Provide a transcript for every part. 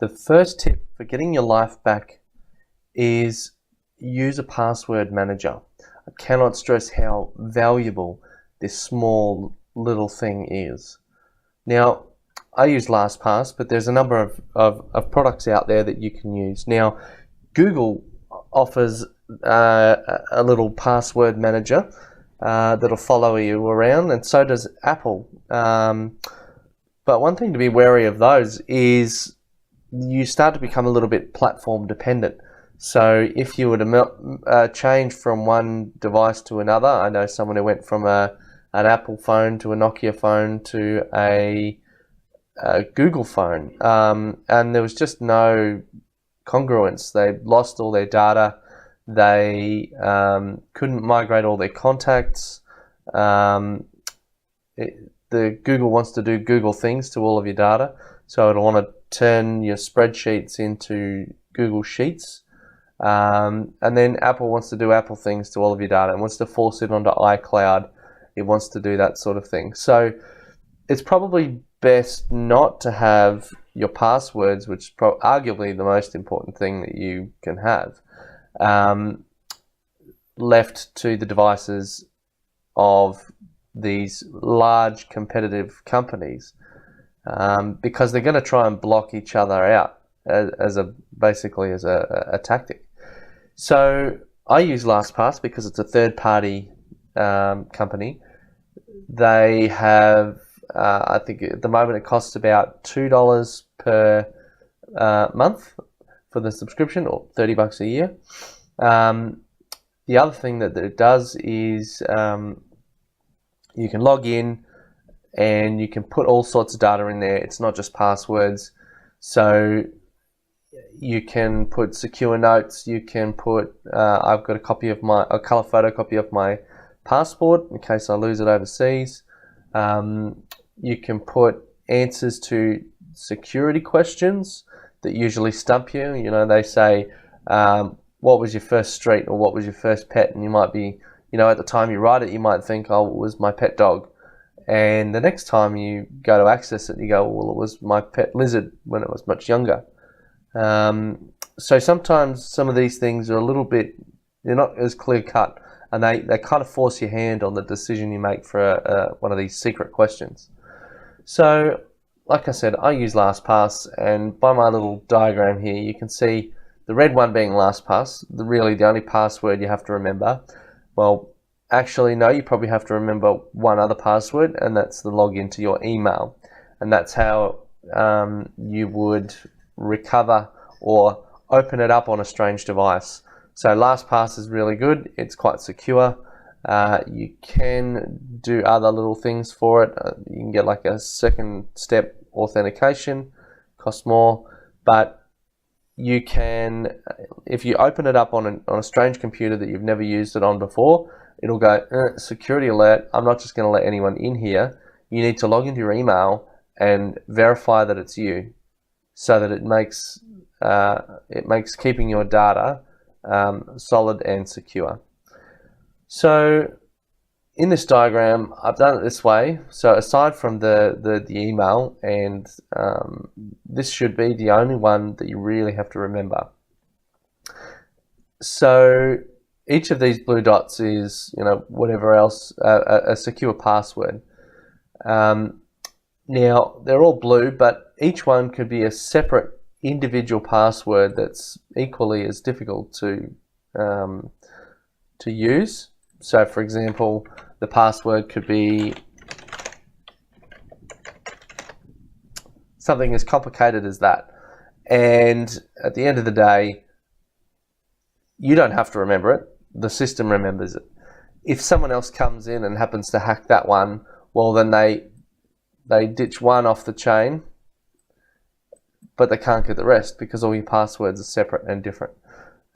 The first tip for getting your life back is use a password manager. I cannot stress how valuable this small little thing is. Now, I use Lastpass, but there's a number of products out there that you can use. Now, Google offers a little password manager that'll follow you around, and so does Apple. But one thing to be wary of those is you start to become a little bit platform dependent. So if you were to change from one device to another, I know someone who went from an Apple phone to a Nokia phone to a Google phone, and there was just no congruence. They lost all their data. They couldn't migrate all their contacts. The Google wants to do Google things to all of your data, so it'll want to turn your spreadsheets into Google Sheets. And then Apple wants to do Apple things to all of your data and wants to force it onto iCloud. It wants to do that sort of thing. So it's probably best not to have your passwords, which is arguably the most important thing that you can have, left to the devices of these large competitive companies, because they're going to try and block each other out as a tactic. So I use Lastpass because it's a third-party company. They have, I think at the moment it costs about $2 per month for the subscription, or $30 a year. The other thing that it does is you can log in and you can put all sorts of data in there. It's not just passwords. So you can put secure notes. You can put, I've got a color photocopy of my passport in case I lose it overseas. You can put answers to security questions that usually stump you. You know, they say, what was your first street, or what was your first pet? And you might be, at the time you write it, you might think, oh, it was my pet dog. And the next time you go to access it, you go, well, it was my pet lizard when it was much younger. So sometimes some of these things are a little bit, they're not as clear cut, and they kind of force your hand on the decision you make for one of these secret questions. So, like I said, I use Lastpass, and by my little diagram here, you can see the red one being Lastpass, really the only password you have to remember. Well, actually, no, you probably have to remember one other password, and that's the login to your email. And that's how you would recover or open it up on a strange device. So Lastpass is really good. It's quite secure. You can do other little things for it. You can get like a second step authentication, costs more, but you can, if you open it up on a strange computer that you've never used it on before, it'll go, security alert, I'm not just going to let anyone in here. You need to log into your email and verify that it's you, so that it makes keeping your data solid and secure. So in this diagram, I've done it this way. So aside from the email, and this should be the only one that you really have to remember. So each of these blue dots is, whatever else, a secure password. Now, they're all blue, but each one could be a separate individual password that's equally as difficult to use. So, for example, the password could be something as complicated as that. And at the end of the day, you don't have to remember it. The system remembers it. If someone else comes in and happens to hack that one, well, then they ditch one off the chain, but they can't get the rest because all your passwords are separate and different.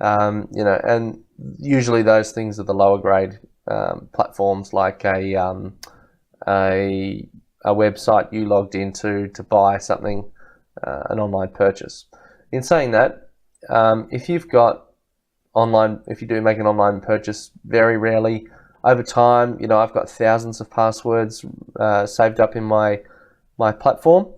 And usually those things are the lower grade platforms, like a website you logged into to buy something, an online purchase. In saying that, if you do make an online purchase, very rarely, over time, I've got thousands of passwords saved up in my platform,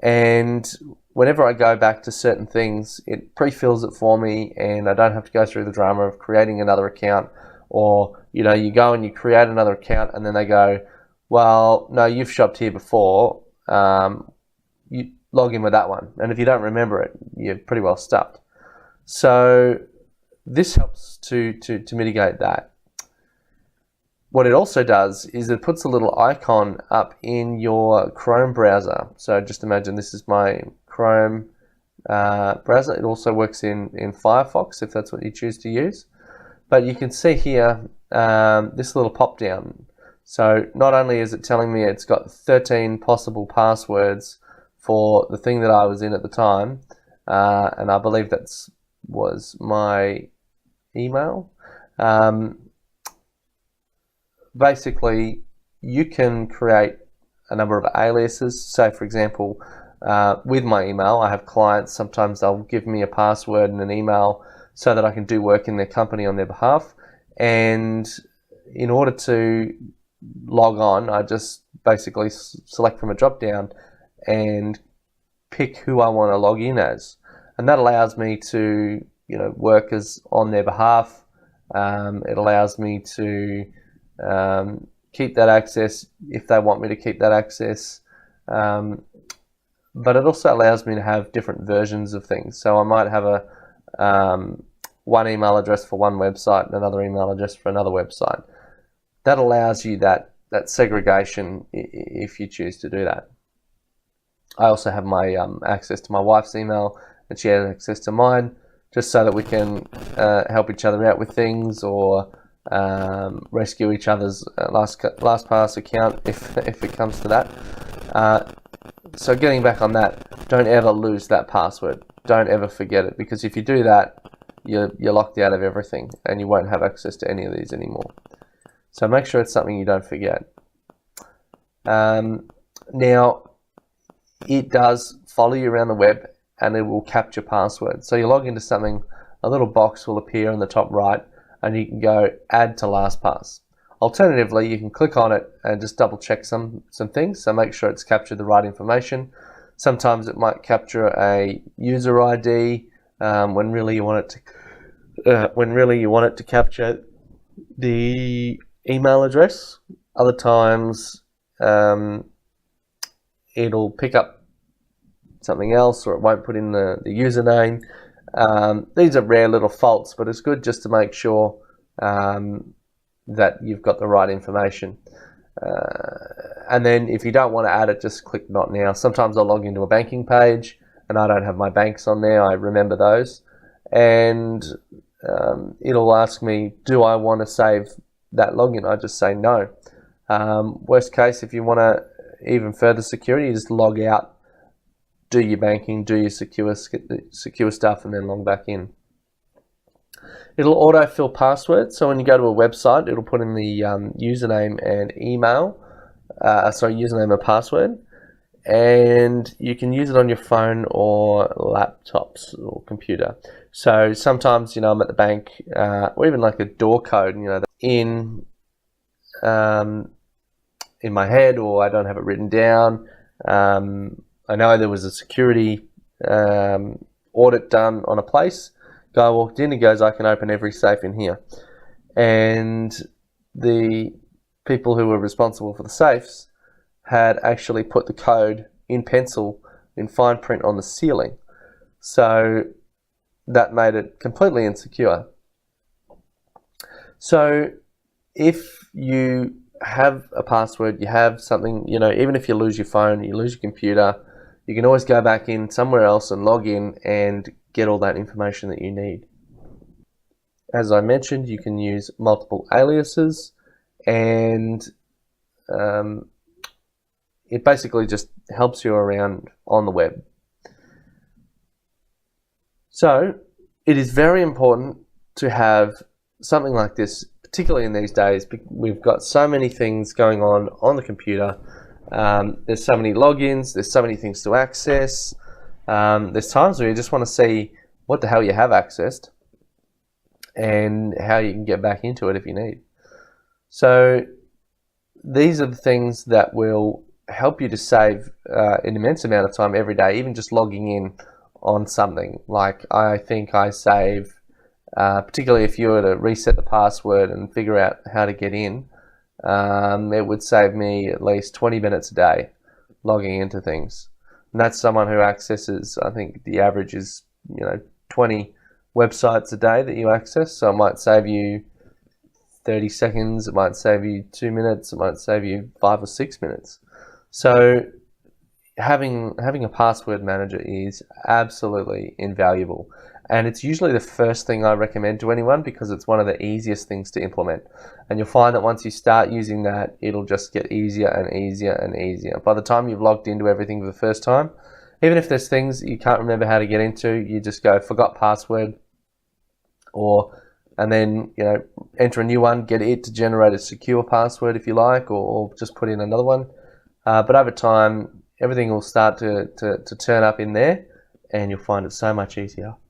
and whenever I go back to certain things, it pre-fills it for me, and I don't have to go through the drama of creating another account. Or, you know, you go and you create another account, and then they go, well, no, you've shopped here before. You log in with that one. And if you don't remember it, you're pretty well stuffed. So this helps to mitigate that. What it also does is it puts a little icon up in your Chrome browser. So just imagine this is my Chrome browser. It also works in Firefox if that's what you choose to use. But you can see here this little pop down. So not only is it telling me it's got 13 possible passwords for the thing that I was in at the time, and I believe that was my email. Basically, you can create a number of aliases. So for example, with my email, I have clients, sometimes they'll give me a password and an email so that I can do work in their company on their behalf. And in order to log on, I just basically select from a drop down and pick who I want to log in as. And that allows me to, you know, work as on their behalf. It allows me to keep that access if they want me to keep that access. But it also allows me to have different versions of things. So I might have a one email address for one website and another email address for another website. That allows you that segregation if you choose to do that. I also have my access to my wife's email, and she has access to mine, just so that we can help each other out with things, or rescue each other's Lastpass account if it comes to that. So getting back on that, don't ever lose that password. Don't ever forget it, because if you do that, you're locked out of everything and you won't have access to any of these anymore. So make sure it's something you don't forget. Now, it does follow you around the web and it will capture passwords. So you log into something, a little box will appear in the top right, and you can go add to LastPass. Alternatively, you can click on it and just double check some things. So make sure it's captured the right information. Sometimes it might capture a user ID when really you want it to capture the email address. Other times it'll pick up something else, or it won't put in the username. These are rare little faults, but it's good just to make sure that you've got the right information. And then if you don't want to add it, just click Not Now. Sometimes I'll log into a banking page and I don't have my banks on there. I remember those. And it'll ask me, do I want to save that login? I just say no. Worst case, if you want to even further security, you just log out, do your banking, do your secure stuff, and then log back in. It'll autofill passwords. So when you go to a website, it'll put in the username and username and password. And you can use it on your phone or laptops or computer. So sometimes, you know, I'm at the bank, or even like a door code, you know, in my head, or I don't have it written down. I know there was a security audit done on a place. Guy walked in, he goes, I can open every safe in here. And the people who were responsible for the safes had actually put the code in pencil in fine print on the ceiling. So that made it completely insecure. So if you have a password, you have something, you know, even if you lose your phone, you lose your computer, you can always go back in somewhere else and log in and get all that information that you need. As I mentioned, you can use multiple aliases, and it basically just helps you around on the web. So it is very important to have something like this, particularly in these days. We've got so many things going on the computer. There's so many logins, there's so many things to access. There's times where you just want to see what the hell you have accessed and how you can get back into it if you need. So these are the things that will help you to save an immense amount of time every day, even just logging in on something. Like I think I save, particularly if you were to reset the password and figure out how to get in, it would save me at least 20 minutes a day logging into things. And that's someone who accesses, I think the average is, 20 websites a day that you access. So it might save you 30 seconds, it might save you 2 minutes, it might save you 5 or 6 minutes. So having a password manager is absolutely invaluable. And it's usually the first thing I recommend to anyone because it's one of the easiest things to implement. And you'll find that once you start using that, it'll just get easier and easier and easier. By the time you've logged into everything for the first time, even if there's things that you can't remember how to get into, you just go forgot password, and then enter a new one, get it to generate a secure password if you like, or just put in another one. But over time, everything will start to turn up in there, and you'll find it so much easier.